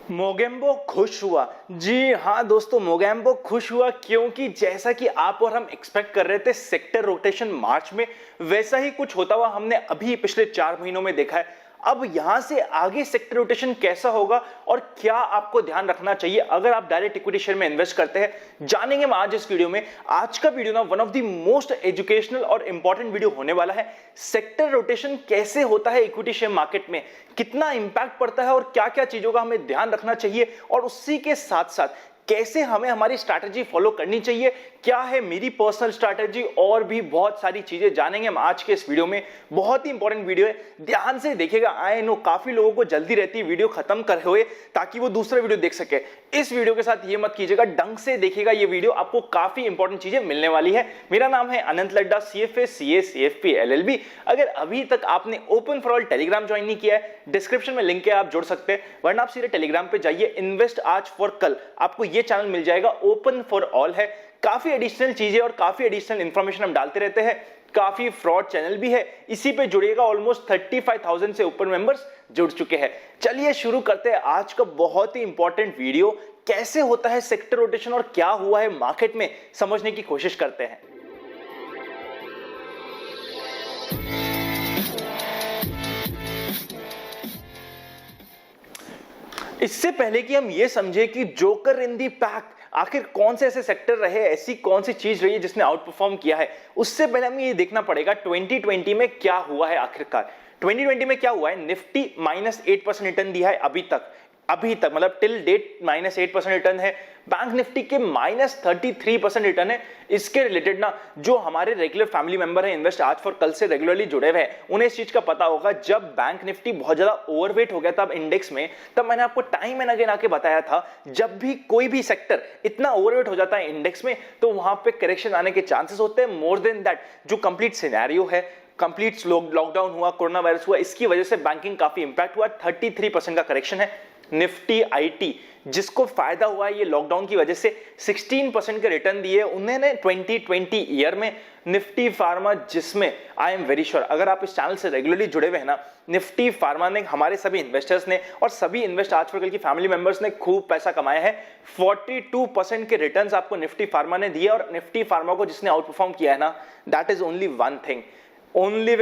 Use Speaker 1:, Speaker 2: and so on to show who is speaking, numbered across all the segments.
Speaker 1: मोगेम्बो खुश हुआ। जी हाँ दोस्तों, मोगेम्बो खुश हुआ क्योंकि जैसा कि आप और हम एक्सपेक्ट कर रहे थे सेक्टर रोटेशन मार्च में, वैसा ही कुछ होता हुआ हमने अभी पिछले 4 महीनों में देखा है। अब यहां से आगे सेक्टर रोटेशन कैसा होगा और क्या आपको ध्यान रखना चाहिए अगर आप डायरेक्ट इक्विटी शेयर में इन्वेस्ट करते हैं, जानेंगे हम आज इस वीडियो में। आज का वीडियो ना one of the most educational और इंपॉर्टेंट वीडियो होने वाला है। सेक्टर रोटेशन कैसे होता है इक्विटी शेयर मार्केट में, कितना इंपैक्ट पड़ता है और क्या क्या चीजों का हमें ध्यान रखना चाहिए, और उसी के साथ साथ कैसे हमें हमारी स्ट्रैटेजी फॉलो करनी चाहिए, क्या है मेरी पर्सनल स्ट्रैटेजी, और भी बहुत सारी चीजें जानेंगे हम आज के इस वीडियो में। बहुत ही इंपॉर्टेंट वीडियो है, ध्यान से देखिएगा। आई नो काफी लोगों को जल्दी रहती है वीडियो खत्म करे हुए ताकि वो दूसरा वीडियो देख सके। इस वीडियो के साथ ये मत कीजिएगा, ढंग से देखिएगा ये वीडियो, आपको काफी इंपॉर्टेंट चीजें मिलने वाली है। मेरा नाम है अनंत Ladda, CFA CA CFP LLB। अगर अभी तक आपने open for all Telegram join नहीं किया है, डिस्क्रिप्शन में लिंक है, आप जुड़ सकते हैं, वरना आप सीधे टेलीग्राम पे जाइए। इन्वेस्ट आज फॉर कल आपको ये चैनल मिल जाएगा, ओपन फॉर ऑल है। काफी एडिशनल चीजें और काफी एडिशनल इंफॉर्मेशन हम डालते रहते हैं। काफी फ्रॉड चैनल भी है, इसी पे जुड़िएगा। ऑलमोस्ट 35,000 से ऊपर मेंबर्स जुड़ चुके हैं। चलिए शुरू करते हैं आज का बहुत ही इंपॉर्टेंट वीडियो। कैसे होता है सेक्टर रोटेशन और क्या हुआ है मार्केट में, समझने की कोशिश करते हैं। इससे पहले कि हम ये समझे कि जोकर इन दी पैक आखिर कौन से ऐसे सेक्टर रहे, ऐसी कौन सी चीज रही है जिसने आउट परफॉर्म किया है, उससे पहले हमें ये देखना पड़ेगा 2020 में क्या हुआ है। आखिरकार 2020 में क्या हुआ है, निफ्टी -8% रिटर्न दिया है अभी तक मतलब टिल डेट -8% रिटर्न है। बैंक निफ्टी के -33% रिटर्न है। इसके रिलेटेड ना जो हमारे रेगुलर फैमिली मेंबर है, इन्वेस्ट आज फॉर कल से रेगुलरली जुड़े हुए हैं, उन्हें इस चीज का पता होगा। जब बैंक निफ्टी बहुत ज्यादा ओवरवेट हो गया था इंडेक्स में, तब मैंने आपको टाइम एंड अगेन आके बताया था, जब भी कोई भी सेक्टर इतना ओवरवेट हो जाता है इंडेक्स में, तो वहां पे करेक्शन आने के चांसेस होते हैं। मोर देन दैट, जो कंप्लीट सिनेरियो है, कंप्लीट लॉकडाउन हुआ, कोरोना वायरस हुआ, इसकी वजह से बैंकिंग काफी इंपैक्ट हुआ। 33% का करेक्शन है। निफ्टी आईटी जिसको फायदा हुआ है ये लॉकडाउन की वजह से, 16% के रिटर्न दिए उन्होंने 2020 ईयर में। निफ्टी फार्मा जिसमें आई एम वेरी श्योर अगर आप इस चैनल से रेगुलरली जुड़े हुए हैं ना, निफ्टी फार्मा ने हमारे सभी इन्वेस्टर्स ने और सभी इन्वेस्ट आज फॉर कल की फैमिली मेंबर्स ने खूब पैसा कमाया है। 42% के रिटर्न्स आपको निफ्टी फार्मा ने दिए, और निफ्टी फार्मा को जिसने आउट परफॉर्म किया है ना, that is only one thing, only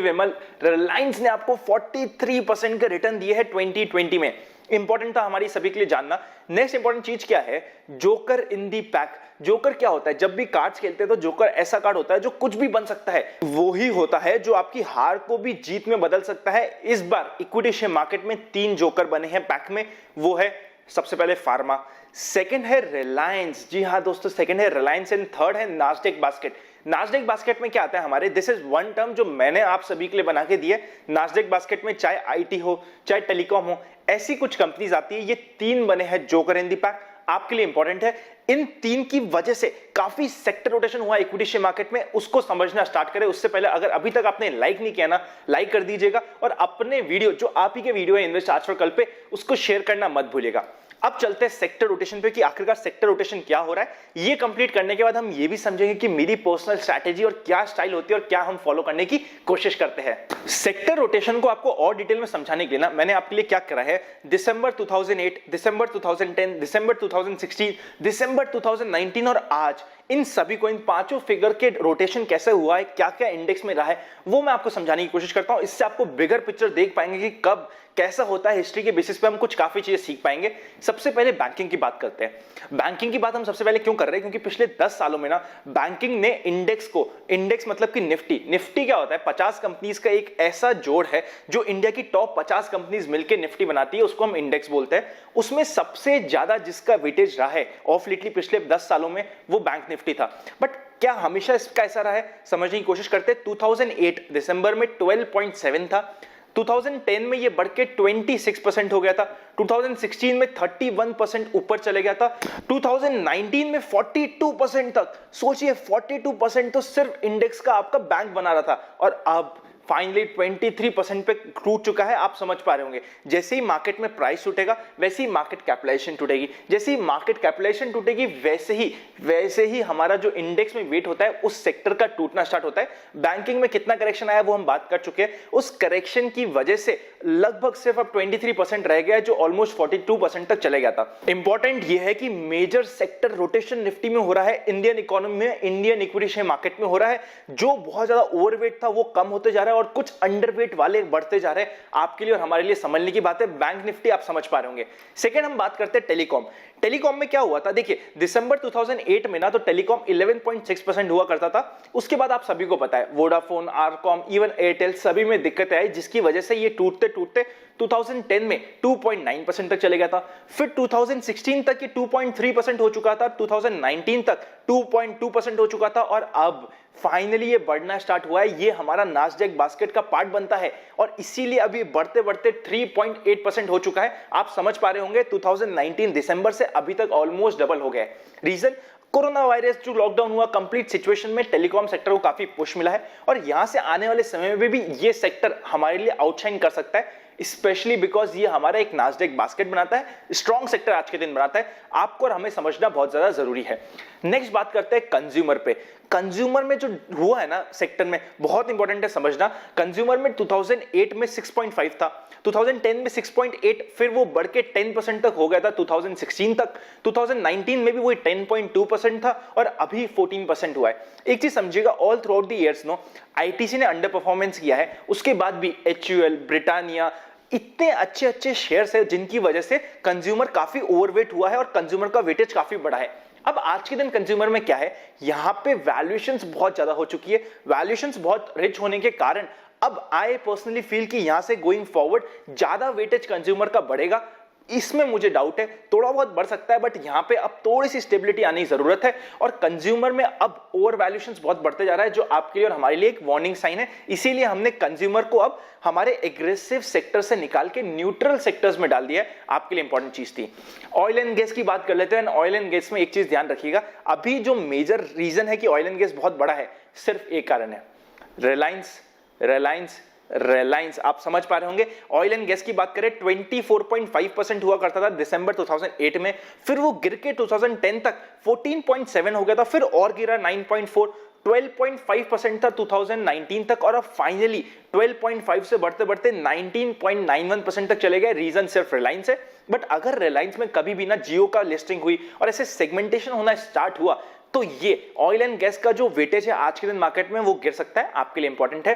Speaker 1: Vimal. Reliance ने आपको 43% के रिटर्न दिए हैं 2020 में। इंपॉर्टेंट था हमारी सभी के लिए जानना। नेक्स्ट इंपॉर्टेंट चीज क्या है, जोकर इन दी पैक। जोकर क्या होता है, जब भी कार्ड्स खेलते हैं तो जोकर ऐसा कार्ड होता है जो कुछ भी बन सकता है। वो ही होता है जो आपकी हार को भी जीत में बदल सकता है। इस बार इक्विटी शेयर मार्केट में 3 जोकर बने हैं पैक में। वो है सबसे पहले फार्मा, सेकंड है रिलायंस, जी हाँ दोस्तों सेकंड है रिलायंस, एंड थर्ड है नास्डेक बास्केट। नास्डेक बास्केट में क्या आता है हमारे, दिस इज वन टर्म जो मैंने आप सभी के लिए बना के दी है। नास्डेक बास्केट में चाहे आईटी हो, चाहे टेलीकॉम हो, ऐसी कुछ कंपनीज आती है। ये 3 बने हैं जोकर इन दी पैक, आपके लिए इंपॉर्टेंट है। इन 3 की वजह से काफी सेक्टर रोटेशन हुआ इक्विटी शेयर मार्केट में, उसको समझना स्टार्ट करें। उससे पहले अगर अभी तक आपने लाइक नहीं किया ना, लाइक कर दीजिएगा, और अपने वीडियो जो आप ही के वीडियो है इन्वेस्ट आज फॉर कल पे, उसको शेयर करना मत भूलिएगा। अब चलते हैं सेक्टर रोटेशन पे कि आखिरकार सेक्टर रोटेशन क्या हो रहा है। ये कंप्लीट करने के बाद हम ये भी समझेंगे कि मेरी पर्सनल स्ट्रैटेजी और क्या स्टाइल होती है और क्या हम फॉलो करने की कोशिश करते हैं। सेक्टर रोटेशन को आपको और डिटेल में समझाने के लिए ना मैंने आपके लिए क्या करा है, दिसंबर 2008, दिसंबर 2010, दिसंबर 2016, दिसंबर 2019 और आज, इन सभी को, इन 5 फिगर के रोटेशन कैसे हुआ है, क्या क्या इंडेक्स में रहा है, वो मैं आपको समझाने की कोशिश करता हूं। इससे आपको बिगर पिक्चर देख पाएंगे कि कब कैसा होता है। हिस्ट्री के बेसिस पे हम कुछ काफी चीजें सीख पाएंगे। सबसे पहले बैंकिंग की बात करते हैं। बैंकिंग की बात हम सबसे पहले क्यों कर रहे हैं, क्योंकि पिछले 10 सालों में ना बैंकिंग ने इंडेक्स को, इंडेक्स मतलब कि निफ्टी क्या होता है, 50 कंपनीज का एक ऐसा जोड़ है जो इंडिया की टॉप 50 कंपनीज मिलकर निफ्टी बनाती है, उसको हम इंडेक्स बोलते हैं। उसमें सबसे ज्यादा जिसका वेटेज रहा है ऑफ लेटली पिछले 10 सालों में, वो बैंक निफ्टी था। बट क्या हमेशा इसका ऐसा रहा है, समझने की कोशिश करते हैं। 2008 दिसंबर में 12.7 था, 2010 में ये बढ़ के 26% हो गया था, 2016 में 31% ऊपर चले गया था, 2019 में 42% तक। सोचिए 42% तो सिर्फ इंडेक्स का आपका बैंक बना रहा था, और अब फाइनली 23% पे टूट चुका है। आप समझ पा रहे होंगे, जैसे ही मार्केट में प्राइस टूटेगा वैसे ही मार्केट कैपिटलाइजेशन टूटेगी, जैसे ही मार्केट कैपिटलाइजेशन टूटेगी वैसे ही हमारा जो इंडेक्स में वेट होता है उस सेक्टर का टूटना स्टार्ट होता है। बैंकिंग में कितना करेक्शन आया वो हम बात कर चुके हैं। उस करेक्शन की वजह से लगभग सिर्फ अब 23% रह गया है, जो ऑलमोस्ट 42% तक चले गया था। इंपॉर्टेंट ये है कि मेजर सेक्टर रोटेशन निफ्टी में हो रहा है, इंडियन इकोनॉमी में, इंडियन इक्विटी शेयर मार्केट में हो रहा है। जो बहुत ज्यादा ओवरवेट था वो कम होते जा रहा है और कुछ अंडरवेट वाले बढ़ते जा रहे हैं। आपके लिए और हमारे लिए समझने की बात है। बैंक निफ्टी आप समझ पा रहे होंगे। सेकंड हम बात करते हैं टेलीकॉम। टेलीकॉम में क्या हुआ था, देखिए दिसंबर 2008 में ना तो टेलीकॉम 11.6% हुआ करता था। उसके बाद आप सभी को पता है वोडाफोन, आरकॉम, इवन एयरटेल सभी में दिक्कत आई, जिसकी वजह से ये टूटते 2010 में 2.9% तक चले गया था। फिर 2016 तक ये 2.3% हो चुका था, 2019 तक 2.2% हो चुका था और अब फाइनली ये बढ़ना स्टार्ट हुआ है। ये हमारा नास्डैक बास्केट का पार्ट बनता है और इसीलिए अभी बढ़ते बढ़ते 3.8% हो चुका है। आप समझ पा रहे होंगे 2019 दिसंबर से अभी तक ऑलमोस्ट डबल हो गया है। रीजन कोरोना वायरस, जो लॉकडाउन हुआ, कंप्लीट सिचुएशन में टेलीकॉम सेक्टर को काफी पुश मिला है और यहां से आने वाले समय में भी ये सेक्टर हमारे लिए आउटशाइन कर सकता है, स्पेशली बिकॉज ये हमारा एक नास्डैक बास्केट बनाता है, स्ट्रॉन्ग सेक्टर आज के दिन बनाता है। आपको और हमें समझना बहुत ज्यादा जरूरी है। नेक्स्ट बात करते हैं कंज्यूमर पे। कंज्यूमर में जो हुआ है ना सेक्टर में, बहुत इंपॉर्टेंट है समझना। कंज्यूमर में 2008 में 6.5 था, 2010 में 6.8, फिर वो बढ़ के 10% तक हो गया था 2016 तक। 2019 में भी वही 10.2% था और अभी 14% हुआ है। एक चीज समझिएगा, all throughout the years no ITC ने अंडर परफॉर्मेंस किया है, उसके बाद भी एचयूएल, ब्रिटानिया, इतने अच्छे अच्छे शेयर्स है जिनकी वजह से कंज्यूमर काफी ओवरवेट हुआ है और कंज्यूमर का वेटेज काफी बड़ा है। अब आज के दिन कंज्यूमर में क्या है, यहां पे वैल्यूएशंस बहुत ज्यादा हो चुकी है। वैल्यूएशंस बहुत रिच होने के कारण अब आई पर्सनली फील कि यहां से गोइंग फॉरवर्ड ज्यादा वेटेज कंज्यूमर का बढ़ेगा। इसमें मुझे डाउट है, थोड़ा बहुत बढ़ सकता है, बट यहां पे अब थोड़ी सी स्टेबिलिटी आने की जरूरत है। और कंज्यूमर में अब ओवर वैल्यूएशंस बहुत बढ़ते जा रहा है, जो आपके लिए और हमारे लिए एक वार्निंग साइन है। इसीलिए हमने कंज्यूमर को अब हमारे एग्रेसिव सेक्टर से निकाल के न्यूट्रल सेक्टर्स में डाल दिया है। आपके लिए इंपॉर्टेंट चीज थी। ऑयल एंड गैस की बात कर लेते हैं। ऑयल एंड गैस में एक चीज ध्यान रखिएगा, अभी जो मेजर रीजन है कि ऑयल एंड गैस बहुत बड़ा है, सिर्फ एक कारण है, रिलायंस। आप समझ पा रहे होंगे। ऑयल एंड गैस की बात करें 24.5% हुआ करता था दिसंबर 2008 में, फिर वो गिर के 2010 तक 14.7 हो गया था, फिर और गिरा 9.4, 12.5% था 2019 तक और अब फाइनली 12.5 से बढ़ते बढ़ते 19.91% तक चले गए। रीजन सिर्फ रिलायंस है। बट अगर रिलायंस में कभी भी ना जियो का लिस्टिंग हुई और ऐसे सेगमेंटेशन होना स्टार्ट हुआ तो ये ऑयल एंड गैस का जो वेटेज है आज के दिन मार्केट में वो गिर सकता है। आपके लिए इंपॉर्टेंट है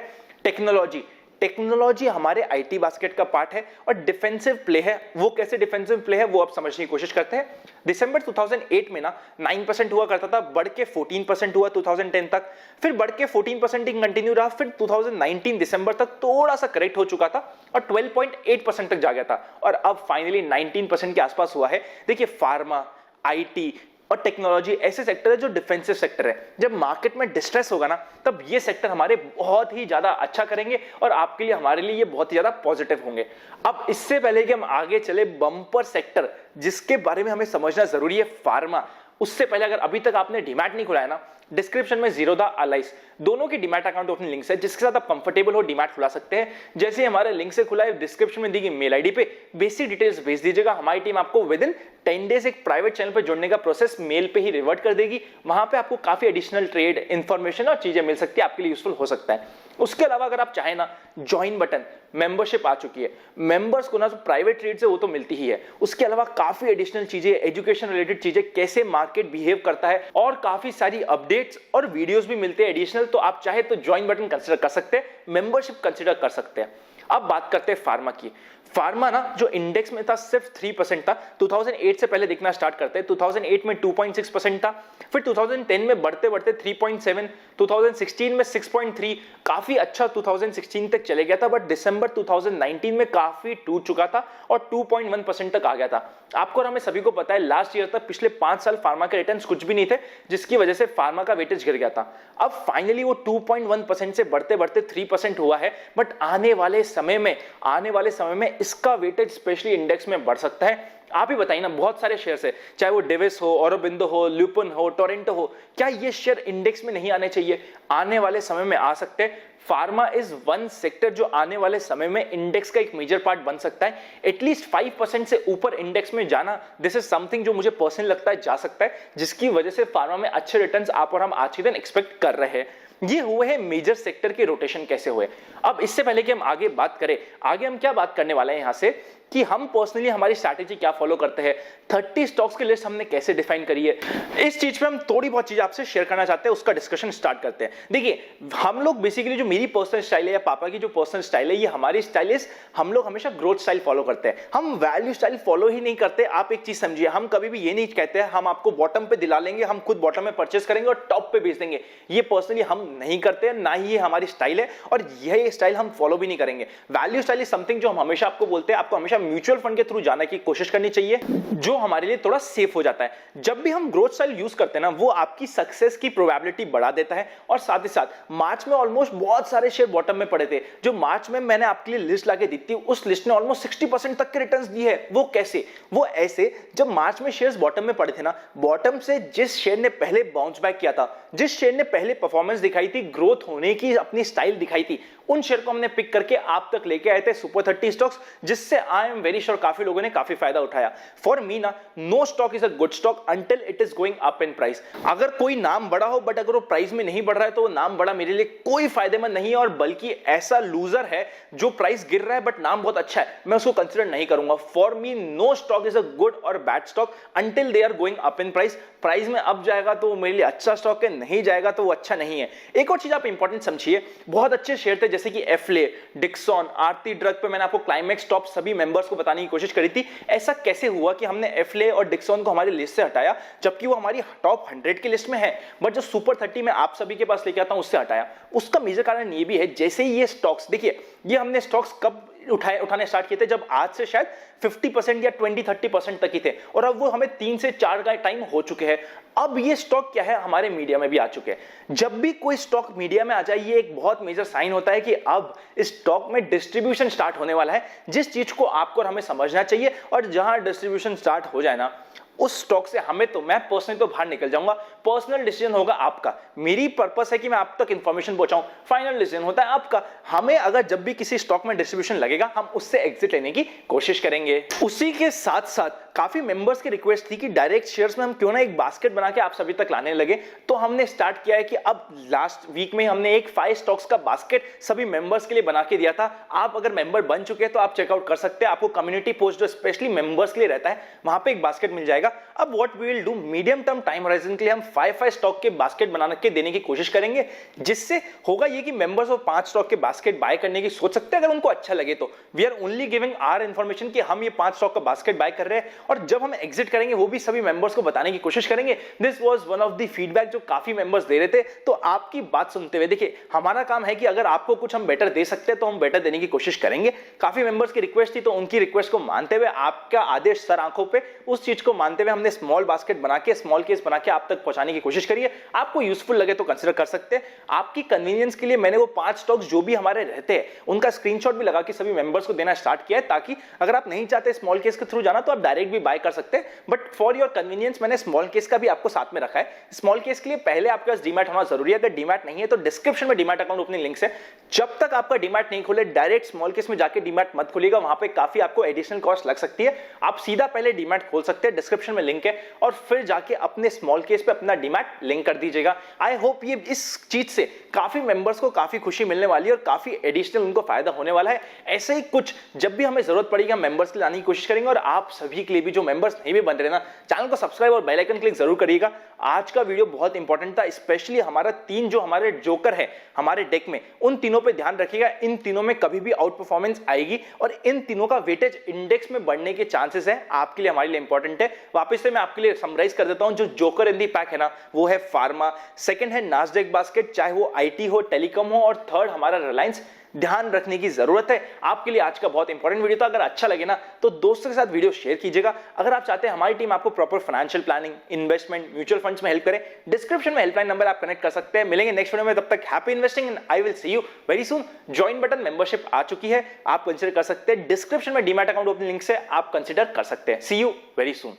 Speaker 1: टेक्नोलॉजी हमारे आईटी बास्केट का पार्ट है और डिफेंसिव प्ले है। वो कैसे डिफेंसिव प्ले है वो आप समझने की कोशिश करते हैं। दिसंबर 2008 में ना 9% हुआ करता था, बढ़ के 14% हुआ 2010 तक, फिर बढ़ के 14% ही कंटिन्यू रहा, फिर 2019 दिसंबर तक थोड़ा सा करेक्ट हो चुका था और 12.8% तक जा गया था और अब फाइनली 19% के आसपास हुआ है। देखिए फार्मा, आईटी और टेक्नोलॉजी ऐसे सेक्टर है जो डिफेंसिव सेक्टर है। जब मार्केट में डिस्ट्रेस होगा ना तब ये सेक्टर हमारे बहुत ही ज्यादा अच्छा करेंगे और आपके लिए हमारे लिए ये बहुत ही ज्यादा पॉजिटिव होंगे। अब इससे पहले कि हम आगे चले, बम्पर सेक्टर जिसके बारे में हमें समझना जरूरी है, फार्मा। उससे पहले अगर अभी तक आपने डीमैट नहीं खुलाया ना, डिस्क्रिप्शन में जीरोधा अलाइस दोनों की डीमैट अकाउंट ओपनिंग लिंक्स है, जिसके साथ आप कंफर्टेबल हो डीमैट खुला सकते हैं। जैसे ही हमारे लिंक से खुला है, डिस्क्रिप्शन में दी गई मेल आईडी पे बेसिक डिटेल्स भेज दीजिएगा। हमारी टीम आपको विद इन 10 डेज एक प्राइवेट चैनल पे जुड़ने का प्रोसेस मेल पे ही रिवर्ट कर देगी। वहां पे आपको काफी एडिशनल ट्रेड इंफॉर्मेशन और चीजें मिल सकती है, आपके लिए यूजफुल हो सकता है। उसके अलावा अगर आप चाहें ना, ज्वाइन बटन, मेंबरशिप आ चुकी है। मेंबर्स को ना जो प्राइवेट ट्रेड से वो तो मिलती ही है, उसके अलावा काफी एडिशनल चीजें, एजुकेशन रिलेटेड चीजें, कैसे मार्केट बिहेव करता है और काफी सारी अपडेट्स और वीडियोस भी मिलते हैं एडिशनल। तो आप चाहे तो ज्वाइन बटन कंसीडर कर सकते हैं, मेंबरशिप कंसीडर कर सकते हैं। अब बात करते हैं फार्मा की। फार्मा ना जो इंडेक्स में था सिर्फ 3% था। 2008 से पहले देखना स्टार्ट करते हैं। 2008 में 2.6% था, फिर 2010 में बढ़ते बढ़ते 3.7, 2016 में 6.3, काफी अच्छा 2016 तक चले गया था, बट दिसंबर 2019 में काफी टूट चुका था और 2.1% तक आ गया था। आपको और हमें सभी को पता है लास्ट ईयर तक पिछले 5 साल फार्मा के रिटर्न्स कुछ भी नहीं थे, जिसकी वजह से फार्मा का वेटेज गिर गया था। अब फाइनली वो 2.1% से बढ़ते बढ़ते 3% हुआ है, बट आने वाले समय में इसका वेटेज स्पेशली इंडेक्स में बढ़ सकता है। आप ही बताइए ना, बहुत सारे शेयर्स है, चाहे वो डेविस हो, ऑरोबिंदो हो, ल्यूपन हो, टोरेंटो हो, क्या ये शेयर इंडेक्स में नहीं आने चाहिए? आने वाले समय में आ सकते हैं। फार्मा इज वन सेक्टर जो आने वाले समय में इंडेक्स का एक मेजर पार्ट बन सकता है। एटलीस्ट 5% से ऊपर इंडेक्स में जाना, दिस इज समथिंग जो मुझे पर्सनली लगता है जा सकता है, जिसकी वजह से फार्मा में अच्छे रिटर्न्स आप और हम आज के दिन एक्सपेक्ट कर रहे हैं। ये हुए हैं मेजर सेक्टर के रोटेशन कैसे हुए। अब इससे पहले कि हम आगे बात करें, आगे हम क्या बात करने वाले हैं यहां से कि हम पर्सनली हमारी स्ट्रैटेजी क्या फॉलो करते हैं, 30 स्टॉक्स की लिस्ट हमने कैसे डिफाइन करी है, इस चीज पे हम थोड़ी बहुत चीज आपसे शेयर करना चाहते हैं, उसका डिस्कशन स्टार्ट करते हैं। देखिए, हम लोग बेसिकली जो मेरी पर्सनल स्टाइल है या पापा की जो पर्सनल स्टाइल है, ये हमारी स्टाइल है, हम लोग हमेशा ग्रोथ स्टाइल फॉलो करते हैं, हम वैल्यू स्टाइल फॉलो ही नहीं करते। आप एक चीज समझिए, हम कभी भी ये नहीं कहते हैं हम आपको बॉटम पे दिला लेंगे, हम खुद बॉटम में परचेस करेंगे और टॉप पे बेच देंगे। ये पर्सनली हम नहीं करते हैं, ना ही ये हमारी स्टाइल है और यह स्टाइल हम फॉलो भी नहीं करेंगे। वैल्यू स्टाइल इज समथिंग जो हम हमेशा आपको बोलते हैं, आपको हमेशा म्यूचुअल फंड के थ्रू जाने की कोशिश करनी चाहिए, जो हमारे लिए थोड़ा सेफ हो जाता है। जब भी हम ग्रोथ स्टाइल यूज करते हैं ना, वो आपकी सक्सेस की प्रोबेबिलिटी बढ़ा देता है। और साथ ही साथ मार्च में ऑलमोस्ट बहुत सारे शेयर बॉटम में पड़े थे, जो मार्च में मैंने आपके लिए लिस्ट लाके दी थी, उस लिस्ट ने ऑलमोस्ट 60% तक के रिटर्न्स दिए है। वो कैसे? वो ऐसे, जब मार्च में शेयर्स बॉटम में पड़े थे ना, बॉटम से जिस शेयर ने पहले बाउंस बैक किया था, जिस शेयर ने पहले परफॉर्मेंस दिखाई थी, ग्रोथ होने की अपनी स्टाइल दिखाई थी, उन शेयर को हमने पिक करके आप तक लेके आए थे सुपर 30 स्टॉक्स, जिससे आई एम वेरी श्योर काफी लोगों ने काफी फायदा उठाया। फॉर मी ना, no stock is a good stock until it is going up in price. अगर कोई नाम बड़ा हो बट अगर वो प्राइस में नहीं बढ़ रहा है, तो वो नाम बड़ा मेरे लिए कोई फायदेमंद नहीं है, और बल्कि ऐसा लूजर है जो प्राइस गिर रहा है बट नाम बहुत अच्छा है, मैं उसको कंसिडर नहीं करूंगा। For me no stock is a good और bad stock until they are going up in price. Price में अप जाएगा तो मेरे लिए अच्छा स्टॉक है, नहीं जाएगा तो वो अच्छा नहीं है। एक और चीज आप इंपॉर्टेंट समझिए, बहुत अच्छे शेयर थे जैसे कि एफले, डिक्सॉन, आरती ड्रग पे मैंने आपको क्लाइमेक्स टॉप सभी मेंबर्स को बताने की कोशिश करी थी। ऐसा कैसे हुआ कि हमने एफले और डिक्सॉन को हमारी लिस्ट से हटाया, जबकि वो हमारी टॉप 100 की लिस्ट में है, बट जो सुपर 30 में आप सभी के पास लेके आता हूं उससे हटाया? उसका मेजर कारण ये भी है, जैसे ही ये स्टॉक्स, देखिए ये हमने स्टॉक्स कब उठाने स्टार्ट किए थे, जब आज से शायद 50% या 20-30% तक ही थे, और अब वो हमें 3 से 4 का टाइम हो चुके हैं। अब ये स्टॉक क्या है, हमारे मीडिया में भी आ चुके हैं। जब भी कोई स्टॉक मीडिया में आ जाए, ये एक बहुत मेजर साइन होता है कि अब इस स्टॉक में डिस्ट्रीब्यूशन स्टार्ट होने वाला है, जिस चीज को आपको और हमें समझना चाहिए। और जहां डिस्ट्रीब्यूशन स्टार्ट हो जाए ना, उस स्टॉक से हमें तो, मैं पर्सनली तो बाहर निकल जाऊंगा। पर्सनल डिसीजन होगा आपका, मेरी पर्पस है कि मैं आप तक इंफॉर्मेशन पहुंचाऊं, फाइनल डिसीजन होता है आपका। हमें अगर जब भी किसी स्टॉक में डिस्ट्रीब्यूशन लगेगा, हम उससे एग्जिट लेने की कोशिश करेंगे। उसी के साथ साथ काफी मेंबर्स की रिक्वेस्ट थी कि डायरेक्ट शेयर्स में हम क्यों ना एक बास्केट बना के आप सभी तक लाने लगे, तो हमने स्टार्ट किया है कि अब लास्ट वीक में हमने एक 5 स्टॉक्स का बास्केट सभी मेंबर्स के लिए बना के दिया था। आप अगर मेंबर बन चुके हैं तो आप चेकआउट कर सकते हैं, आपको कम्युनिटी पोस्ट जो स्पेशली मेंबर्स के लिए रहता है, वहां पे एक बास्केट मिल जाएगा। अब what we will do, medium term time horizon के लिए हम 5 स्टॉक के बास्केट बना के देने की कोशिश करेंगे, जिससे होगा ये कि मेंबर्स वो 5 स्टॉक के बास्केट बाय करने की सोच सकते हैं अगर उनको अच्छा लगे तो। We are only giving our information कि हम ये 5 स्टॉक का बास्केट बाय कर रहे हैं, और जब हम एग्जिट करेंगे वो भी सभी मेंबर्स को बताने की कोशिश करेंगे। This was one of the feedback जो काफी मेंबर्स दे रहे थे। तो आपकी बात सुनते हुए, देखिए हमारा काम है कि अगर आपको कुछ हम बेटर दे सकते हैं तो हम बेटर देने की कोशिश करेंगे। काफी मेंबर्स की रिक्वेस्ट थी, तो उनकी रिक्वेस्ट को मानते हुए, आपका आदेश सर आंखों पे, उस चीज को मानते हुए हमने स्मॉल बास्केट बना के, स्मॉल केस बना के आप तक पहुंचाने की कोशिश करिए। आपको यूजफुल लगे तो कंसीडर कर सकते हैं। आपकी कन्वीनियंस के लिए मैंने वो 5 स्टॉक्स जो भी हमारे रहते हैं उनका स्क्रीनशॉट भी लगा के सभी मेंबर्स को देना स्टार्ट किया है, ताकि अगर आप नहीं चाहते स्मॉल केस के थ्रू जाना तो आप डायरेक्ट भी बाय कर सकते हैं। बट फॉर योर कन्वीनियंस मैंने स्मॉल केस का भी आपको साथ में रखा है। स्मॉल केस के लिए पहले आपके पास डीमैट होना जरूरी है। अगर डीमैट नहीं है तो डिस्क्रिप्शन में डीमैट अकाउंट ओपनिंग लिंक्स है। जब तक आपका डीमैट नहीं खोले, डायरेक्ट स्मॉल केस में जाके डीमैट मत खोलिएगा, वहां पे काफी आपको एडिशनल कॉस्ट लग सकती है। आप सीधा पहले डीमैट खोल सकते हैं, डिस्क्रिप्शन में लिंक है, और फिर जाके अपने स्मॉल केस पे अपना डीमैट लिंक कर दीजिएगा। आई होप ये इस चीज से काफी मेंबर्स को काफी खुशी मिलने वाली है और काफी एडिशनल उनको फायदा होने वाला है। ऐसे ही कुछ जब भी हमें जरूरत पड़ेगी हम मेंबर्स के लिए लाने की कोशिश करेंगे। और आप सभी के लिए भी, जो मेंबर्स नहीं भी बन रहे ना, चैनल को सब्सक्राइब और बेल आइकन क्लिक जरूर करिएगा। आज का वीडियो बहुत इंपॉर्टेंट था, स्पेशली हमारा 3 जो हमारे जोकर है हमारे डेक में, उन तीनों पे ध्यान रखिएगा। इन तीनों में कभी भी आउट परफॉर्मेंस आएगी और इन तीनों का वेटेज इंडेक्स में बढ़ने के चांसेस है, आपके लिए हमारे लिए इंपॉर्टेंट है। वापस से मैं आपके लिए समराइज कर देता हूं, जो जोकर इन दी पैक है ना, वो है फार्मा, सेकंड है नास्डैक बास्केट, चाहे वो आईटी हो, टेलीकॉम हो, और थर्ड हमारा रिलायंस। ध्यान रखने की जरूरत है। आपके लिए आज का बहुत इंपॉर्टेंट वीडियो था। अगर अच्छा लगे ना तो दोस्तों के साथ वीडियो शेयर कीजिएगा। अगर आप चाहते हैं हमारी टीम आपको proper financial planning, investment, mutual funds में हेल्प करे, डिस्क्रिप्शन में हेल्पलाइन नंबर आप कनेक्ट कर सकते हैं। मिलेंगे नेक्स्ट वीडियो में, तब तक happy investing and I will see you very soon. Join button membership आ चुकी है, आप कंसीडर कर सकते हैं। डिस्क्रिप्शन में डीमैट अकाउंट ओपनिंग लिंक से आप कंसीडर कर सकते हैं। सी यू वेरी सून।